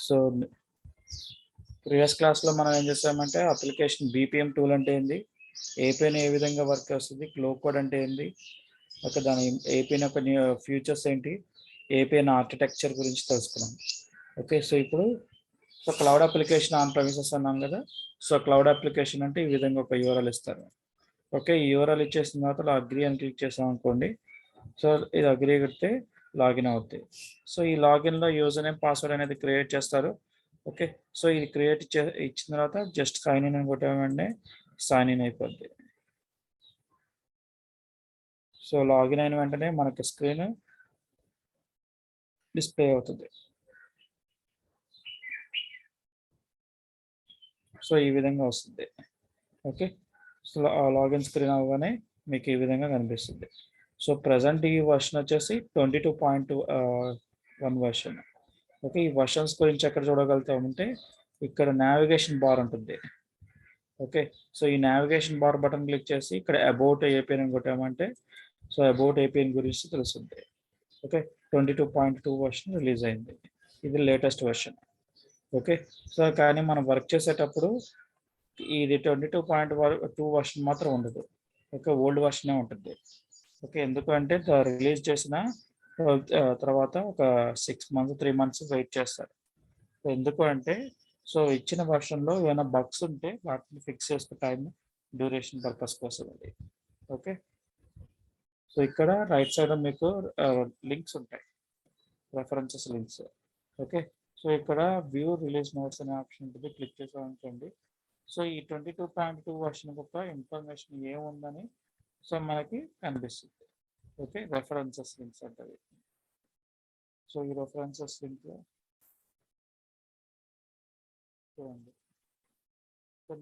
So previous క్లాస్లో మనం ఏం చేస్తామంటే అప్లికేషన్ బీపీఎం టూల్ అంటే ఏంది, ఏపీఎన్ ఏ విధంగా వర్క్ వస్తుంది, గ్లో కోడ్ అంటే ఏంది, ఒక దాని ఏపీఎన్ యొక్క ఫ్యూచర్స్ ఏంటి, ఏపీఎన్ ఆర్కిటెక్చర్ గురించి తెలుసుకున్నాం. ఓకే, సో ఇప్పుడు so cloud application on premises అన్నాం కదా. సో క్లౌడ్ అప్లికేషన్ అంటే ఈ విధంగా ఒక యూఆర్ఎల్ ఇస్తారు. ఓకే, ఈ యూఆర్ఎల్ ఇచ్చేసిన తర్వాత అగ్రీ అని క్లిక్ చేసాం అనుకోండి. సో ఇది అగ్రీ కొడితే లాగిన్ అవుతుంది. సో ఈ లాగిన్లో యూజర్ నేమ్ పాస్వర్డ్ అనేది క్రియేట్ చేస్తారు. ఓకే, సో ఇది క్రియేట్ ఇచ్చిన తర్వాత జస్ట్ సైన్ ఇన్ అని కొట్టామంటే సైన్ ఇన్ అయిపోద్ది. సో లాగిన్ అయిన వెంటనే మనకి స్క్రీన్ డిస్ప్లే అవుతుంది. సో ఈ విధంగా వస్తుంది. ఓకే, సో లాగిన్ స్క్రీన్ అవ్వగానే మీకు ఈ విధంగా కనిపిస్తుంది. సో ప్రజెంట్ ఈ వర్షన్ వచ్చేసి 22.1 వర్షన్. ఓకే, ఈ వర్షన్స్ గురించి ఎక్కడ చూడగలుగుతామంటే ఇక్కడ నావిగేషన్ బార్ ఉంటుంది. ఓకే, సో ఈ నావిగేషన్ బార్ బటన్ క్లిక్ చేసి ఇక్కడ అబౌట్ ఏపీఎన్ అని కొట్టామంటే సో అబౌట్ ఏపీఎన్ గురించి తెలుస్తుంది. ఓకే, 22.2 వర్షన్ రిలీజ్ అయింది, ఇది లేటెస్ట్ వర్షన్. ఓకే, సో కానీ మనం వర్క్ చేసేటప్పుడు ఇది 22.2 వర్షన్ మాత్రం ఉండదు. ఓకే, ఓల్డ్ వర్షనే ఉంటుంది. ఓకే, ఎందుకంటే రిలీజ్ చేసిన తర్వాత ఒక 6 months 3 months వెయిట్ చేస్తారు. ఎందుకు అంటే సో ఇచ్చిన వర్షన్లో ఏమైనా బగ్స్ ఉంటే వాటిని ఫిక్స్ చేసుకునే టైం డ్యూరేషన్ పర్పస్ కోసం అది. ఓకే, సో ఇక్కడ రైట్ సైడ్ మీకు లింక్స్ ఉంటాయి, రెఫరెన్సెస్ లింక్స్. ఓకే, సో ఇక్కడ వ్యూ రిలీజ్ నోట్స్ అనే ఆప్షన్ ఉంటుంది, క్లిక్ చేసామనుకోండి. సో ఈ 22.2 వర్షన్ యొక్క ఇన్ఫర్మేషన్ ఏముందని సో మనకి కనిపిస్తుంది. ఓకే, రెఫరెన్సెస్ లింక్స్ అంటది. సో ఈ రెఫరెన్సెస్ లింక్ చూడండి. సో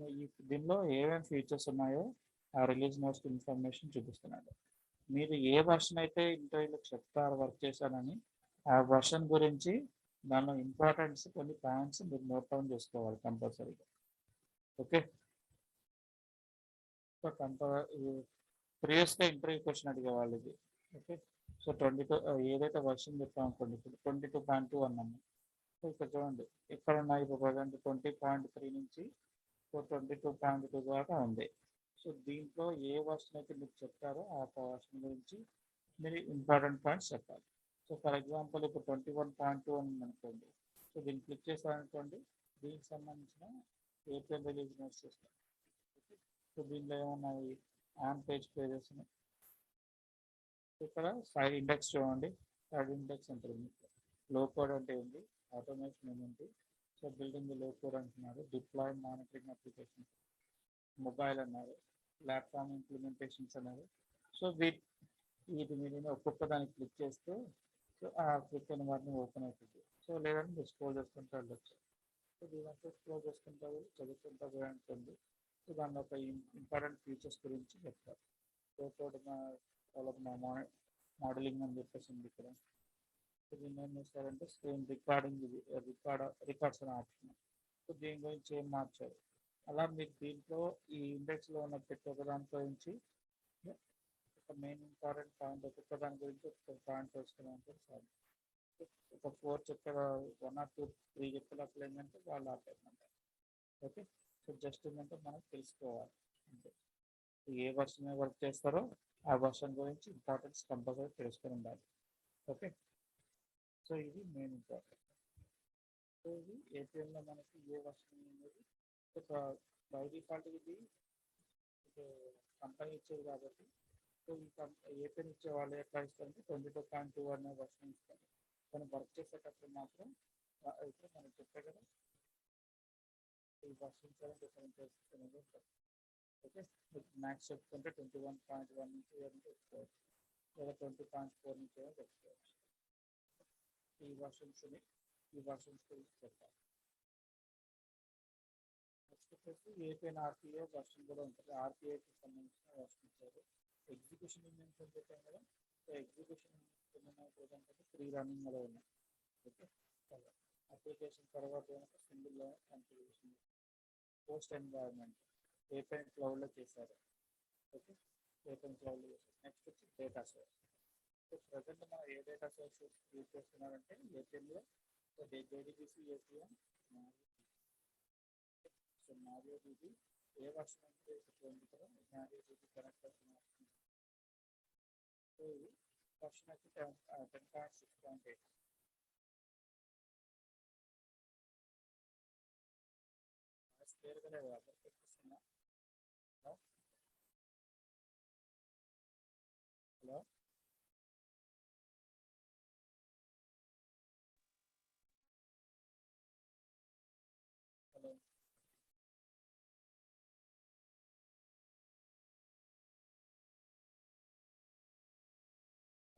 దీనిలో ఏమేమి ఫీచర్స్ ఉన్నాయో ఆ రిలీజ్ నోట్స్ ఇన్ఫర్మేషన్ చూపిస్తున్నాడు. మీరు ఏ వర్షన్ అయితే ఇంటర్వ్యూలో చెప్తారో వర్క్ చేశానని ఆ వర్షన్ గురించి దానిలో ఇంపార్టెన్స్ కొన్ని పాయింట్స్ మీరు నోట్ డౌన్ చేసుకోవాలి కంపల్సరీగా. ఓకే, సో ప్రీవియస్గా ఇంటర్వ్యూ క్వశ్చన్ అడిగేవాళ్ళు ఇది. ఓకే, సో 22 ఏదైతే వర్షన్ చెప్పాం అనుకోండి, ఇప్పుడు 22.2 అన్నాము. సో ఇక్కడ చూడండి ఇక్కడ ఉన్నాయి ఇప్పుడు ప్రజెంట్ 20.3 నుంచి సో 22.2 దాకా ఉంది. సో దీంట్లో ఏ వర్షన్ అయితే మీరు చెప్తారో ఆ వర్షన్ గురించి మీరు ఇంపార్టెంట్ పాయింట్స్ చెప్పాలి. సో ఫర్ ఎగ్జాంపుల్ ఇప్పుడు 21.2 అని అనుకోండి. సో దీన్ని క్లిక్ చేశారనుకోండి, దీనికి సంబంధించిన ఏపీఎన్ రిలీజ్ నోట్స్ చేస్తాం. సో దీనిలో ఏమున్నాయి, ఆన్ పేజెస్ ఉన్నాయి. ఇక్కడ సైడ్ ఇండెక్స్ చూడండి, సైడ్ ఇండెక్స్ ఉంటుంది. లో కోడ్ అంటే ఏంటి, ఆటోమేషన్ ఏమిటి, సో బిల్డింగ్ లో కోడ్ అంటున్నారు, డిప్లాయ్ మానిటరింగ్ అప్లికేషన్, మొబైల్ అన్నారు, ప్లాట్ఫామ్ ఇంప్లిమెంటేషన్స్ అన్నారు. సో వీటి మీద ఒక్కొక్క దాన్ని క్లిక్ చేస్తే సో ఆ క్లిక్ అయిన వాటిని ఓపెన్ అవుతుంది. సో లేదంటే స్క్రోల్ చేసుకుంటూ వెళ్ళచ్చు. సో దీంట్లో స్క్రోల్ చేసుకుంటారు చదువుకుంటూ అనుకోండి. సో దానిలో ఒక ఇంపార్టెంట్ ఫీచర్స్ గురించి చెప్తారు. సో వాళ్ళకి మోడలింగ్ అని చెప్పేసి ఉంది ఇక్కడ. సో దీన్ని ఏం చేస్తారంటే స్క్రీన్ రికార్డింగ్, ఇది రికార్డ్స్ అనే ఆప్షన్. సో దీని గురించి ఏం మార్చారు. అలా మీకు దీంట్లో ఈ ఇండెక్స్లో ఉన్న ప్రతి ఒక్క దాంట్లో నుంచి ఒక మెయిన్ ఇంపార్టెంట్ పాయింట్ ఒక్కొక్క దాని గురించి ఒక పాయింట్ తెలుసుకోవాలంటే సార్ ఒక 4 చెప్పారు, 1 or 2 3 చెప్పేటప్పుడు ఏంటంటే వాళ్ళు ఆపేయమంట. ఓకే, సో జస్ట్ ఏంటంటే మనం తెలుసుకోవాలి అంటే ఏ వర్షన్ వర్క్ చేస్తారో ఆ వర్షన్ గురించి ఇంపార్టెన్స్ కంపల్సరీ తెలుసుకొని ఉండాలి. ఓకే, సో ఇది మెయిన్ ఇంపార్టెంట్. సో ఇది ఏపీఎన్లో మనకి ఏ వర్షన్ అనేది ఒక బై డిఫాల్ట్ ఇది కంపెనీ ఇచ్చేది కాబట్టి సో ఈ ఏపీఎన్ ఇచ్చే వాళ్ళు ఎట్లా ఇస్తారంటే 22.2 అనే వర్షన్ ఇస్తారు. మనం వర్క్ చేసేటప్పుడు మాత్రం అయితే మనం చెప్పే కదా ఈ వర్షన్స్ అనేది డిఫరెంట్ అనేది ఉంటుంది. ఓకే, మ్యాక్స్ చెప్పుకుంటే 21.1 నుంచి చెప్పుకోవచ్చు, లేదా 20.4 నుంచి చెప్పుకోవచ్చు. ఈ వర్షన్స్ గురించి చెప్తాను. నెక్స్ట్ వచ్చేసి ఏపీఎన్ ఆర్పిఏ వర్షన్ కూడా ఉంటుంది. ఆర్పిఏకి సంబంధించిన వర్షన్ ఇచ్చారు. ఎగ్జిక్యూషన్ ఇంజిన్స్ అని చెప్పాం కదా. సో ఎగ్జిక్యూషన్ ఇంజిన్స్ 3 రన్నింగ్లో ఉన్నాయి. ఓకే, అప్లికేషన్ తర్వాత single configuration, post environment APN క్లౌడ్లో చేశారు. ఓకే, ఏపీఎన్ క్లౌడ్లో చేశారు. నెక్స్ట్ వచ్చి డేటా సోర్స్. సో ప్రజెంట్ మనం ఏ డేటా సోర్స్ యూజ్ చేస్తున్నారంటే ఏపీఎన్లో So JDBC APM, so MariaDB, ఏ వర్షన్ అంటే MariaDB కనెక్ట్ అవుతున్న సో ఇది వర్షన్ వచ్చి 10.6.8. క్లియర్గా లేదు అర్థం. Hello hello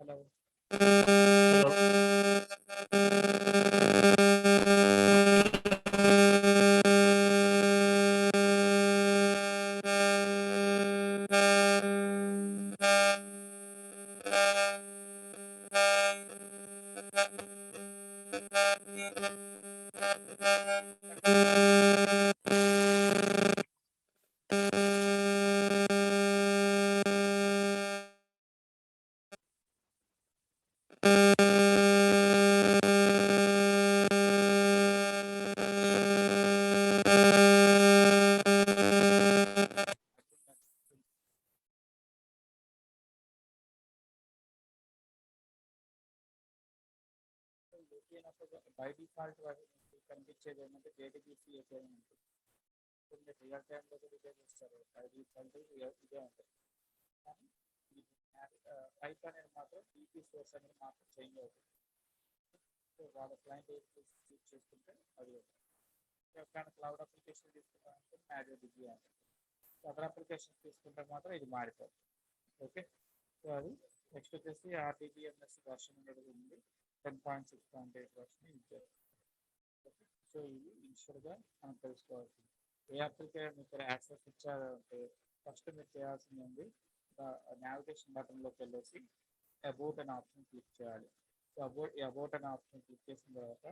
hello by default కనిపించేది ఏంటంటే JDBC API ఉంటుంది. రియల్ టైంలో కూడా ఇదే చేస్తారు. బై డిఫాల్ట్ ఇదే ఉంటుంది. కానీ టైప్ అనేది మాత్రం DB సోర్స్ అనేది మాత్రం చేంజ్ అవుతుంది. సో వాళ్ళ క్లయింట్ యూజ్ చేసుకుంటే అది ఎప్పుడైనా క్లౌడ్ అప్లికేషన్ తీసుకుంటామంటే MariaDB ఉంటుంది. అదర్ అప్లికేషన్స్ తీసుకుంటే మాత్రం ఇది మారిపోతుంది. ఓకే, సో అది నెక్స్ట్ వచ్చేసి RDBMS వర్షన్ అనేది ఉంది, 10.6.8 వర్షన్ ఇచ్చారు. ఓకే, సో ఇది ఇనిషియల్గా మనం తెలుసుకోవాల్సింది. ఏ అప్లికేషన్ మీకు యాక్సెస్ ఇచ్చారంటే ఫస్ట్ మీరు చేయాల్సింది ఉంది నావిగేషన్ బటన్లోకి వెళ్ళేసి అబౌట్ అనే ఆప్షన్ క్లిక్ చేయాలి. సో అబౌట్ అనే ఆప్షన్ క్లిక్ చేసిన తర్వాత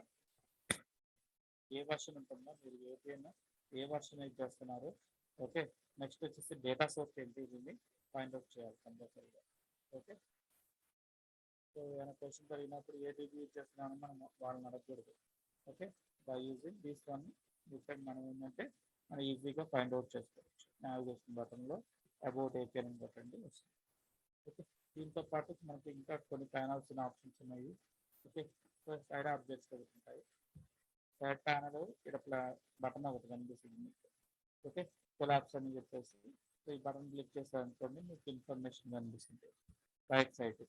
ఏ వర్షన్ ఉంటుందో మీరు ఏపీఎన్ ఏ వర్షన్ యూజ్ చేస్తున్నారు. ఓకే, నెక్స్ట్ వచ్చేసి డేటా సోర్స్ ఏంటి దీన్ని ఫైండ్ అవుట్ చేయాలి కంపల్సరీగా. ఓకే, సో ఏమైనా క్వశ్చన్ జరిగినప్పుడు ఏ డీబీ యూజ్ చేస్తున్నామని మనం వాళ్ళని అడగకూడదు. Okay, by using this one ఇక్కడ మనం ఏంటంటే మనం ఈజీగా ఫైండ్ అవుట్ చేసుకోవచ్చు. నావిగేషన్ బటన్లో అబౌట్ ఏపీఎన్ అని కొట్టండి వస్తుంది. ఓకే, దీంతో పాటు మనకి ఇంకా కొన్ని ప్యానల్స్ ఆప్షన్స్ ఉన్నాయి. ఓకే, సో సైడ్ ఆబ్జెక్ట్స్ ఉంటాయి. సైడ్ ప్యానల్ ఇక్కడ బటన్ ఒకటి కనిపిస్తుంది మీకు. ఓకే, కొలాప్స్ అని చెప్పేసి సో ఈ బటన్ క్లిక్ చేశారనుకోండి మీకు ఇన్ఫర్మేషన్ కనిపిస్తుంది. రైట్ సైడ్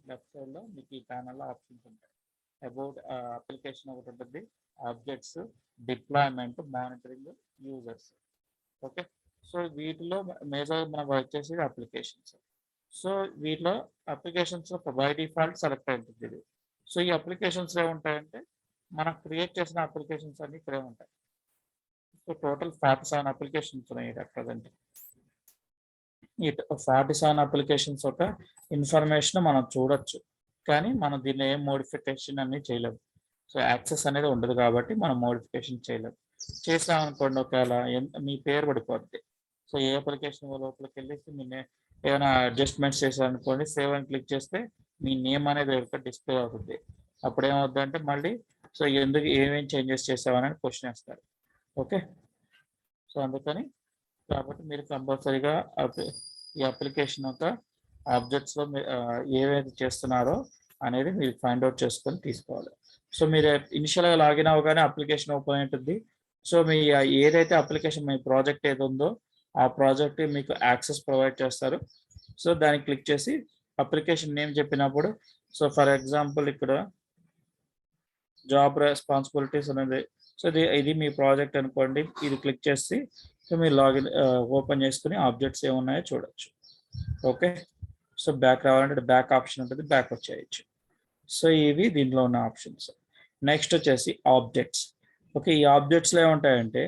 లెఫ్ట్ సైడ్లో మీకు ఈ ప్యానల్లో ఆప్షన్స్ ఉంటాయి. అబౌట్ అప్లికేషన్ ఒకటి ఉంటుంది, objects, deployment, monitoring, users. Okay, so వీటిలో మేజర్ మనం వచ్చేసి అప్లికేషన్స్. సో వీటిలో అప్లికేషన్స్ బై డిఫాల్ట్ సెలెక్ట్ అవుతుంది ఇది. సో ఈ అప్లికేషన్స్ ఏముంటాయంటే మనం క్రియేట్ చేసిన అప్లికేషన్స్ అన్ని ఇక్కడే ఉంటాయి. సో టోటల్ 47 అప్లికేషన్స్ ఉన్నాయి అట్ ప్రజెంట్. ఈ 47 అప్లికేషన్స్ ఒక ఇన్ఫర్మేషన్ మనం చూడొచ్చు, కానీ మనం దీన్ని ఏం మోడిఫికేషన్ అన్ని చేయలేము. సో యాక్సెస్ అనేది ఉండదు కాబట్టి మనం మోడిఫికేషన్ చేయలేము. చేసామనుకోండి ఒకవేళ మీ పేరు పడిపోద్ది. సో ఏ అప్లికేషన్ లోపలికి వెళ్ళేసి మీ ఏమైనా అడ్జస్ట్మెంట్స్ చేశారనుకోండి, సేవ్ అని క్లిక్ చేస్తే మీ నేమ్ అనేది డిస్ప్లే అవుతుంది. అప్పుడు ఏమవుతుందంటే మళ్ళీ సో ఎందుకు ఏమేమి చేంజెస్ చేసామని క్వశ్చన్ వేస్తారు. ఓకే, సో అందుకని కాబట్టి మీరు కంపల్సరీగా ఈ అప్లికేషన్ యొక్క ఆబ్జెక్ట్స్లో ఏవైతే చేస్తున్నారో అనేది మీరు ఫైండ్ అవుట్ చేసుకొని తీసుకోవాలి. సో మీరు ఇనిషియల్గా లాగిన్ అవగానే అప్లికేషన్ ఓపెన్ అవుతుంది. సో మీ ఏదైతే అప్లికేషన్ మీ ప్రాజెక్ట్ ఏది ఉందో ఆ ప్రాజెక్ట్ మీకు యాక్సెస్ ప్రొవైడ్ చేస్తారు. సో దాన్ని క్లిక్ చేసి అప్లికేషన్ నేమ్ చెప్పినప్పుడు సో ఫర్ ఎగ్జాంపుల్ ఇక్కడ జాబ్ రెస్పాన్సిబిలిటీస్ అనేది సో ఇది మీ ప్రాజెక్ట్ అనుకోండి. ఇది క్లిక్ చేసి సో మీరు లాగిన్ ఓపెన్ చేసుకుని ఆబ్జెక్ట్స్ ఏమున్నాయో చూడొచ్చు. ఓకే, సో బ్యాక్ రావాలంటే బ్యాక్ ఆప్షన్ ఉంటుంది, బ్యాక్ వచ్చేయచ్చు. సో ఇవి దీంట్లో ఉన్న ఆప్షన్స్. నెక్స్ట్ వచ్చేసి ఆబ్జెక్ట్స్. ఓకే, ఈ ఆబ్జెక్ట్స్లో ఏముంటాయంటే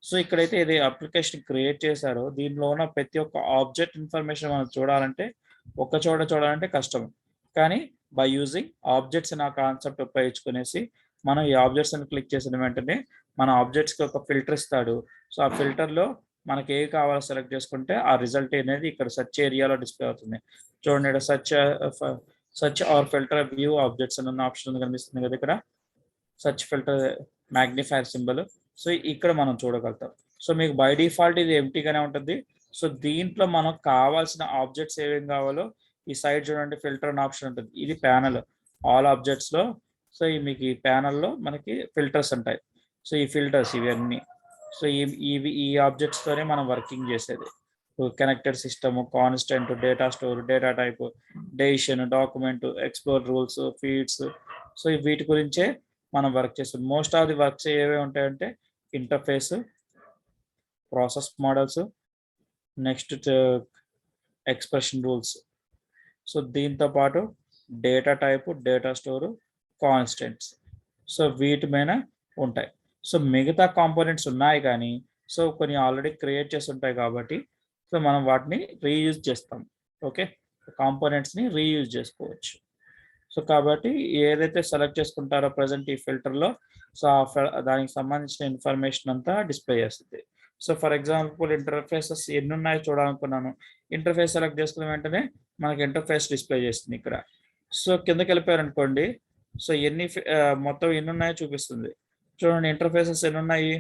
సో ఇక్కడైతే ఇది అప్లికేషన్ క్రియేట్ చేశారో దీనిలో ఉన్న ప్రతి ఒక్క ఆబ్జెక్ట్ ఇన్ఫర్మేషన్ మనం చూడాలంటే ఒక చోట చూడాలంటే కష్టం. కానీ బై యూజింగ్ ఆబ్జెక్ట్స్ అనే కాన్సెప్ట్ ఉపయోగించుకునేసి మనం ఈ ఆబ్జెక్ట్స్ అని క్లిక్ చేసిన వెంటనే మన ఆబ్జెక్ట్స్కి ఒక ఫిల్టర్ ఇస్తాడు. సో ఆ ఫిల్టర్లో మనకి ఏవి కావాలో సెలెక్ట్ చేసుకుంటే ఆ రిజల్ట్ అనేది ఇక్కడ సెర్చ్ ఏరియాలో డిస్ప్లే అవుతుంది. చూడండి, ఇక్కడ search are filter view objects అని ఉన్న ఆప్షన్ కనిపిస్తుంది కదా ఇక్కడ. Search filter magnifier symbol. So ఇక్కడ మనం చూడగలుగుతాం. సో మీకు బై డిఫాల్ట్ ఇది ఎంటీగానే ఉంటుంది. సో దీంట్లో మనం కావాల్సిన ఆబ్జెక్ట్స్ ఏమేమి కావాలో ఈ సైడ్ చూడండి, ఫిల్టర్ అనే ఆప్షన్ ఉంటుంది. ఇది ప్యానల్ ఆల్ ఆబ్జెక్ట్స్ లో. సో మీకు ఈ ప్యానల్లో మనకి ఫిల్టర్స్ ఉంటాయి. సో ఈ ఫిల్టర్స్ ఇవన్నీ, సో ఈ ఆబ్జెక్ట్స్ తోనే మనం వర్కింగ్ చేసేది. Connected system, constant, data store, data type, decision, document, explore rules, feeds. So వీటి గురించే మనం వర్క్ చేస్తాం. మోస్ట్ ఆఫ్ ది వర్క్స్ ఏవే ఉంటాయంటే interface, process models, next expression rules. So దీంతో పాటు data type, data store, constants. So వీటి మీద ఉంటాయి. సో మిగతా కాంపోనెంట్స్ ఉన్నాయి కానీ సో కొన్ని ఆల్రెడీ క్రియేట్ చేసి ఉంటాయి కాబట్టి సో మనం వాటిని రీయూజ్ చేస్తాం. ఓకే, కాంపోనెంట్స్ని రీయూజ్ చేసుకోవచ్చు. సో కాబట్టి ఏదైతే సెలెక్ట్ చేసుకుంటారో ప్రజెంట్ ఈ ఫిల్టర్లో, సో దానికి సంబంధించిన ఇన్ఫర్మేషన్ అంతా డిస్ప్లే చేస్తుంది. సో ఫర్ ఎగ్జాంపుల్ ఇంటర్ఫేసెస్ ఎన్ని ఉన్నాయో చూడాలనుకున్నాను. ఇంటర్ఫేస్ సెలెక్ట్ చేసుకున్న వెంటనే మనకి ఇంటర్ఫేస్ డిస్ప్లే చేస్తుంది ఇక్కడ. సో కిందకి వెళ్ళిపోయారనుకోండి, సో మొత్తం ఎన్ని ఉన్నాయో చూపిస్తుంది. చూడండి ఇంటర్ఫేసెస్ ఎన్ని ఉన్నాయి,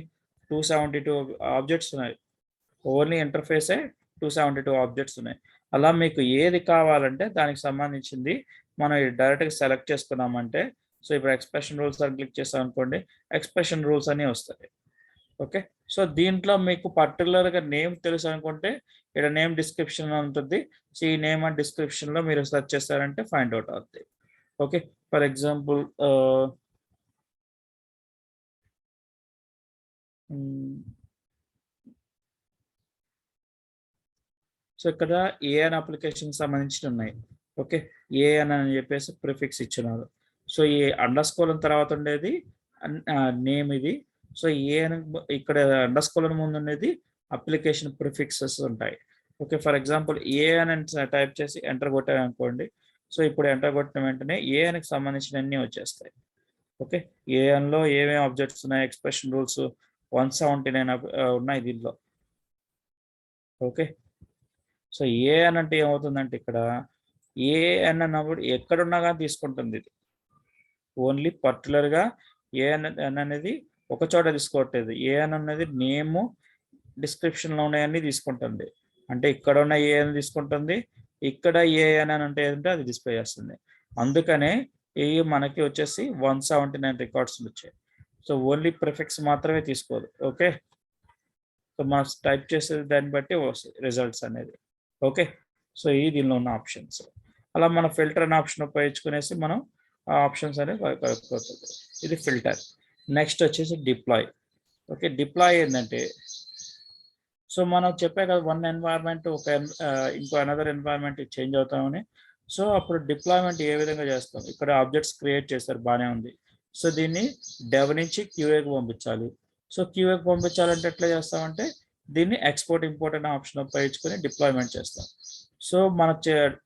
272 ఆబ్జెక్ట్స్ ఉన్నాయి. ఓన్లీ ఇంటర్ఫేసే 272 ఆబ్జెక్ట్స్ ఉన్నాయి. అలా మీకు ఏది కావాలంటే దానికి సంబంధించింది మనం డైరెక్ట్గా సెలెక్ట్ చేసుకున్నామంటే, సో ఇప్పుడు ఎక్స్ప్రెషన్ రూల్స్ అని క్లిక్ చేస్తాం అనుకోండి, ఎక్స్ప్రెషన్ రూల్స్ అని వస్తాయి. ఓకే, సో దీంట్లో మీకు పర్టికులర్గా నేమ్ తెలుసు అనుకుంటే ఇక్కడ నేమ్ డిస్క్రిప్షన్ ఉంటుంది. సో ఈ నేమ్ అండ్ డిస్క్రిప్షన్లో మీరు సెర్చ్ చేస్తారంటే ఫైండ్ అవుట్ అవుతుంది. ఓకే, ఫర్ ఎగ్జాంపుల్ సో ఇక్కడ ఏఎన్ అప్లికేషన్ సంబంధించి ఉన్నాయి. ఓకే, ఏఎన్ అని చెప్పేసి ప్రిఫిక్స్ ఇచ్చినారు. సో ఈ అండర్ స్కోర్ తర్వాత ఉండేది నేమ్ ఇది. సో ఏఎన్ ఇక్కడ అండర్ స్కోర్ ముందు ఉండేది అప్లికేషన్ ప్రిఫిక్సెస్ ఉంటాయి. ఓకే, ఫర్ ఎగ్జాంపుల్ ఏఎన్ అని టైప్ చేసి ఎంటర్ కొట్టారనుకోండి, సో ఇప్పుడు ఎంటర్ కొట్టిన వెంటనే ఏఎన్కి సంబంధించిన అన్ని వచ్చేస్తాయి. ఓకే, ఏఎన్లో ఏమేమి ఆబ్జెక్ట్స్ ఉన్నాయి, ఎక్స్ప్రెషన్ రూల్స్ 179 ఉన్నాయి దీనిలో. ఓకే, సో ఏఎన్ అంటే ఏమవుతుందంటే ఇక్కడ ఏఎన్ అన్నప్పుడు ఎక్కడున్నా కానీ తీసుకుంటుంది. ఇది ఓన్లీ పర్టికులర్గా ఏఎన్ అనేది ఒక చోట తీసుకోవట్లేదు. ఏఎన్ అనేది నేము, డిస్క్రిప్షన్లో ఉన్నాయన్నీ తీసుకుంటుంది. అంటే ఇక్కడ ఉన్న ఏఎన్ తీసుకుంటుంది, ఇక్కడ ఏఎన్ అని అంటే ఏంటంటే అది డిస్ప్లే చేస్తుంది. అందుకనే ఈ మనకి వచ్చేసి 179 రికార్డ్స్ వచ్చాయి. సో ఓన్లీ ప్రిఫిక్స్ మాత్రమే తీసుకోదు. ఓకే, సో మనం టైప్ చేసేది దాన్ని బట్టి వస్తుంది రిజల్ట్స్ అనేది. ఓకే, సో ఈ దీనిలో ఉన్న ఆప్షన్స్. అలా మన ఫిల్టర్ అనే ఆప్షన్ ఉపయోగించుకునేసి మనం ఆ ఆప్షన్స్ అనేది కలుపుకోవచ్చు. ఇది ఫిల్టర్. నెక్స్ట్ వచ్చేసి డిప్లాయ్. ఓకే, డిప్లాయ్ ఏంటంటే సో మనం చెప్పే కదా వన్ ఎన్వైర్న్మెంట్ ఇంకో అనదర్ ఎన్వైర్న్మెంట్ చేంజ్ అవుతామని. సో అప్పుడు డిప్లాయ్మెంట్ ఏ విధంగా చేస్తాం, ఇక్కడ ఆబ్జెక్ట్స్ క్రియేట్ చేస్తారు, బాగానే ఉంది. సో దీన్ని డెవ్ నుంచి క్యూఏకి పంపించాలి. సో క్యూఏకి పంపించాలంటే ఎట్లా చేస్తామంటే దీన్ని ఎక్స్పోర్ట్ ఇంపోర్ట్ అనే ఆప్షన్ ఉపయోగించుకొని డిప్లాయ్మెంట్ చేస్తాం. సో మన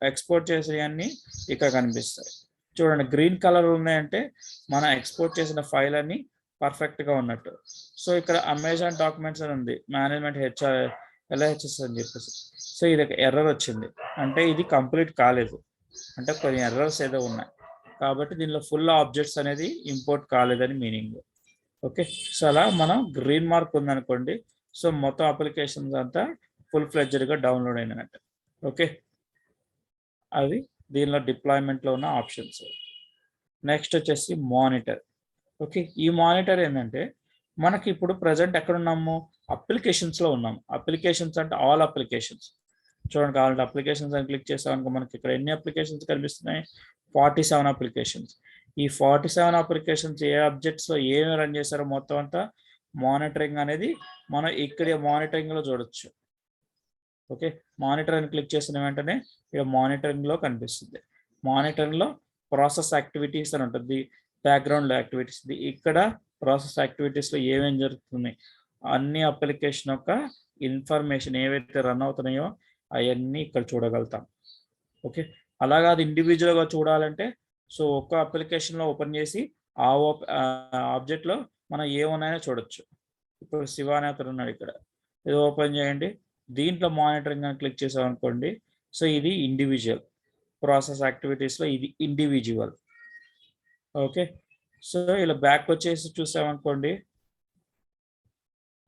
ఎక్స్పోర్ట్ చేసేవన్నీ ఇక్కడ కనిపిస్తాయి. చూడండి గ్రీన్ కలర్ ఉన్నాయంటే మనం ఎక్స్పోర్ట్ చేసిన ఫైల్ అన్ని పర్ఫెక్ట్గా ఉన్నట్టు. సో ఇక్కడ అమెజాన్ డాక్యుమెంట్స్ అని ఉంది, మేనేజ్మెంట్ LHS అని చెప్పేసి. సో ఇది ఎర్రర్ వచ్చింది అంటే ఇది కంప్లీట్ కాలేదు, అంటే కొన్ని ఎర్రర్స్ ఏదో ఉన్నాయి కాబట్టి దీనిలో ఫుల్ ఆబ్జెక్ట్స్ అనేది ఇంపోర్ట్ కాలేదని మీనింగ్. ఓకే, సో అలా మనం గ్రీన్ మార్క్ ఉందనుకోండి, సో మొత్తం అప్లికేషన్స్ అంతా ఫుల్ ఫ్లెడ్జెడ్గా డౌన్లోడ్ అయినట్టు. ఓకే, అవి దీనిలో డిప్లాయ్మెంట్లో ఉన్న ఆప్షన్స్. నెక్స్ట్ వచ్చేసి మానిటర్. ఓకే, ఈ మానిటర్ ఏంటంటే మనకి ఇప్పుడు ప్రజెంట్ ఎక్కడ ఉన్నాము, అప్లికేషన్స్లో ఉన్నాము. అప్లికేషన్స్ అంటే ఆల్ అప్లికేషన్స్. చూడండి కావాలంటే అప్లికేషన్స్ అని క్లిక్ చేసామనుకో మనకి ఇక్కడ ఎన్ని అప్లికేషన్స్ కనిపిస్తున్నాయి, 47 అప్లికేషన్స్. ఈ 47 అప్లికేషన్స్ ఏ ఆబ్జెక్ట్స్లో ఏమి రన్ చేశారో మొత్తం అంతా మానిటరింగ్ అనేది మనం ఇక్కడ మానిటరింగ్లో చూడొచ్చు. ఓకే, మానిటర్ అని క్లిక్ చేసిన వెంటనే ఇక్కడ మానిటరింగ్లో కనిపిస్తుంది. మానిటరింగ్లో ప్రాసెస్ యాక్టివిటీస్ అని ఉంటుంది, బ్యాక్గ్రౌండ్ యాక్టివిటీస్. ఇక్కడ ప్రాసెస్ యాక్టివిటీస్లో ఏమేమి జరుగుతున్నాయి అన్ని అప్లికేషన్ యొక్క ఇన్ఫర్మేషన్ ఏవైతే రన్ అవుతున్నాయో అవన్నీ ఇక్కడ చూడగలుగుతాం. ఓకే, అలాగా అది ఇండివిజువల్గా చూడాలంటే సో ఒక్క అప్లికేషన్లో ఓపెన్ చేసి ఆ ఆబ్జెక్ట్లో మనం ఏమున్నాయో చూడొచ్చు. ఇప్పుడు శివ అనే అతను ఉన్నాడు ఇక్కడ, ఇది ఓపెన్ చేయండి. దీంట్లో మానిటరింగ్ అని క్లిక్ చేసాం అనుకోండి, సో ఇది ఇండివిజువల్ ప్రాసెస్ యాక్టివిటీస్లో ఇది ఇండివిజువల్. ఓకే, సో ఇలా బ్యాక్ వచ్చేసి చూసామనుకోండి,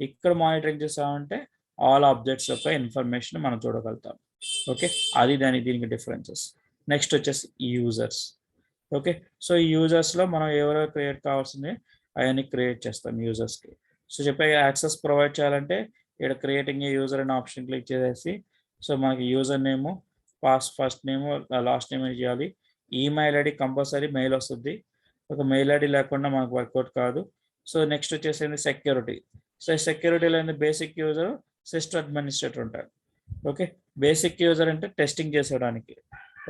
ఇక్కడ మానిటరింగ్ చేసామంటే ఆల్ ఆబ్జెక్ట్స్ యొక్క ఇన్ఫర్మేషన్ మనం చూడగలుగుతాం. ఓకే, అది దీనికి డిఫరెన్సెస్. నెక్స్ట్ వచ్చేసి యూజర్స్. ఓకే, సో ఈ యూజర్స్లో మనం ఎవరెవరు క్రియేట్ కావాల్సింది అవన్నీ క్రియేట్ చేస్తాం యూజర్స్కి. సో చెప్పే యాక్సెస్ ప్రొవైడ్ చేయాలంటే ఇక్కడ క్రియేటింగ్ ఏ యూజర్ అనే ఆప్షన్ క్లిక్ చేసేసి, సో మనకి user name, first name, last name చేయాలి. ఈమెయిల్ ఐడి కంపల్సరీ మెయిల్ వస్తుంది. ఒక మెయిల్ ఐడి లేకుండా మనకు వర్కౌట్ కాదు. సో నెక్స్ట్ వచ్చేసి సెక్యూరిటీ. సో సెక్యూరిటీలో బేసిక్ యూజర్, సిస్టమ్ అడ్మినిస్ట్రేటర్ ఉంటారు. ఓకే, బేసిక్ యూజర్ అంటే టెస్టింగ్ చేసేయడానికి.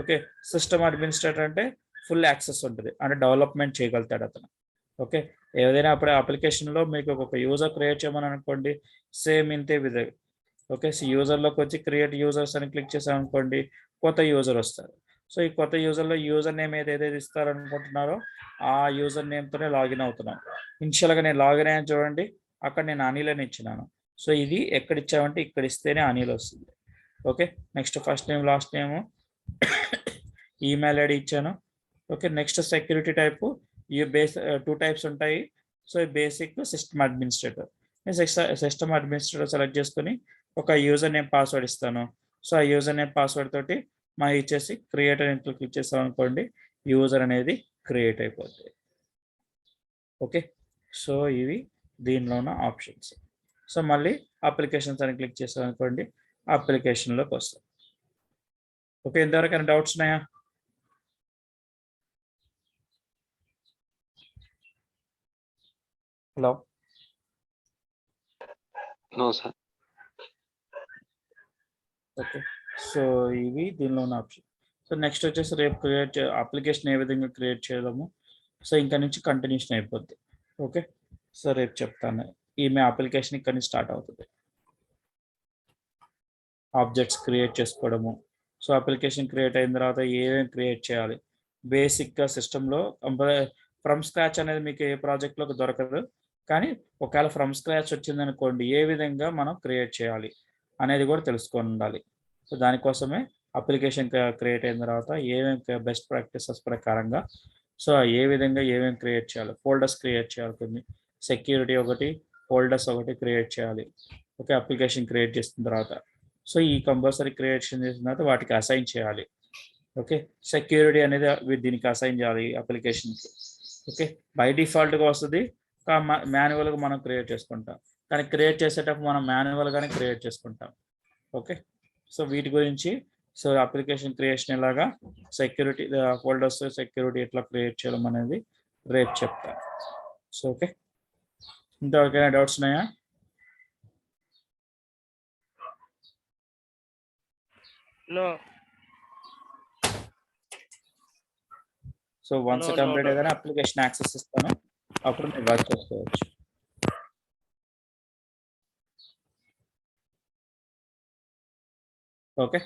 ఓకే, సిస్టమ్ అడ్మినిస్ట్రేటర్ అంటే ఫుల్ యాక్సెస్ ఉంటుంది, అంటే డెవలప్మెంట్ చేయగలుగుతాడు అతను. ఓకే, ఏదైనా అప్పుడు అప్లికేషన్లో మీకు ఒక యూజర్ క్రియేట్ చేయమని అనుకోండి, సేమ్ ఇంతే విధంగా. ఓకే, సో యూజర్లోకి వచ్చి క్రియేట్ యూజర్స్ అని క్లిక్ చేసామనుకోండి, కొత్త యూజర్ వస్తారు. సో ఈ కొత్త యూజర్లో యూజర్ నేమ్ ఏదైతే ఇస్తారనుకుంటున్నారో ఆ యూజర్ నేమ్తోనే లాగిన్ అవుతున్నాం. ఇనిషియల్గా నేను లాగిన్ అయ్యాను చూడండి, అక్కడ నేను అనిల్ అని ఇచ్చినాను. సో ఇది ఎక్కడ ఇచ్చామంటే ఇక్కడ ఇస్తేనే అనిల్ వస్తుంది. Okay, next first name, last నేము, ఈమెయిల్ ఐడి ఇచ్చాను. ఓకే, నెక్స్ట్ సెక్యూరిటీ టైపు, ఈ బేస్ 2 టైప్స్ ఉంటాయి. So basic, system administrator. System administrator select చేసుకొని ఒక యూజర్ నేమ్ పాస్వర్డ్ ఇస్తాను. సో ఆ యూజర్ నేమ్ పాస్వర్డ్ తోటి మనం ఇచ్చేసి క్రియేట్ అని క్లిక్ చేస్తాం అనుకోండి, యూజర్ అనేది క్రియేట్ అయిపోతుంది. ఓకే, సో ఇవి దీనిలో ఉన్న ఆప్షన్స్. సో మళ్ళీ అప్లికేషన్స్ అని క్లిక్ చేస్తాం అనుకోండి, అప్లికేషన్లోకి వస్తాం. ఓకే, ఎంతవరకు డౌట్స్ ఉన్నాయా? Hello. No sir. Okay, so ఇవి దీనిలో ఉన్న ఆప్షన్. సో నెక్స్ట్ వచ్చేసి రేపు అప్లికేషన్ ఏ విధంగా క్రియేట్ చేయడము, సో ఇంకా నుంచి కంటిన్యూషన్ అయిపోద్ది. ఓకే, సో రేపు చెప్తాను. ఈమె అప్లికేషన్ ఇక్కడ నుంచి స్టార్ట్ అవుతుంది. ఆబ్జెక్ట్స్ క్రియేట్ చేసుకోవడము, సో అప్లికేషన్ క్రియేట్ అయిన తర్వాత ఏమేమి క్రియేట్ చేయాలి, బేసిక్గా సిస్టంలో ఫ్రమ్ స్క్రాచ్ అనేది మీకు ఏ ప్రాజెక్ట్లో దొరకదు. కానీ ఒకవేళ ఫ్రమ్ స్క్రాచ్ వచ్చిందనుకోండి, ఏ విధంగా మనం క్రియేట్ చేయాలి అనేది కూడా తెలుసుకొని ఉండాలి. సో దానికోసమే అప్లికేషన్ క్రియేట్ అయిన తర్వాత ఏమేమి బెస్ట్ ప్రాక్టీసెస్ ప్రకారంగా, సో ఏ విధంగా ఏమేమి క్రియేట్ చేయాలి, ఫోల్డర్స్ క్రియేట్ చేయాలి, కొన్ని సెక్యూరిటీ ఒకటి, ఫోల్డర్స్ ఒకటి క్రియేట్ చేయాలి. ఓకే, అప్లికేషన్ క్రియేట్ చేసిన తర్వాత సో ఈ కంపల్సరీ క్రియేషన్ చేసిన తర్వాత వాటికి అసైన్ చేయాలి. ఓకే, సెక్యూరిటీ అనేది దీనికి అసైన్ చేయాలి అప్లికేషన్కి. ఓకే, బై డిఫాల్ట్గా వస్తుంది, మాన్యువల్గా మనం క్రియేట్ చేసుకుంటాం. కానీ క్రియేట్ చేసేటప్పుడు మనం మాన్యువల్గానే క్రియేట్ చేసుకుంటాం. ఓకే, సో వీటి గురించి, సో అప్లికేషన్ క్రియేషన్ ఎలాగా, సెక్యూరిటీ ఫోల్డర్స్ సెక్యూరిటీ ఎట్లా క్రియేట్ చేయడం అనేది రేపు చెప్తాను. సో ఓకే, ఇంతవరకైనా డౌట్స్ ఉన్నాయా? సో వన్స్ కంప్లీట్ అయ్యాక అప్లికేషన్ యాక్సెస్ ఇస్తాను, అప్పుడు మీరు వర్క్ చేసుకోవచ్చు. ఓకే.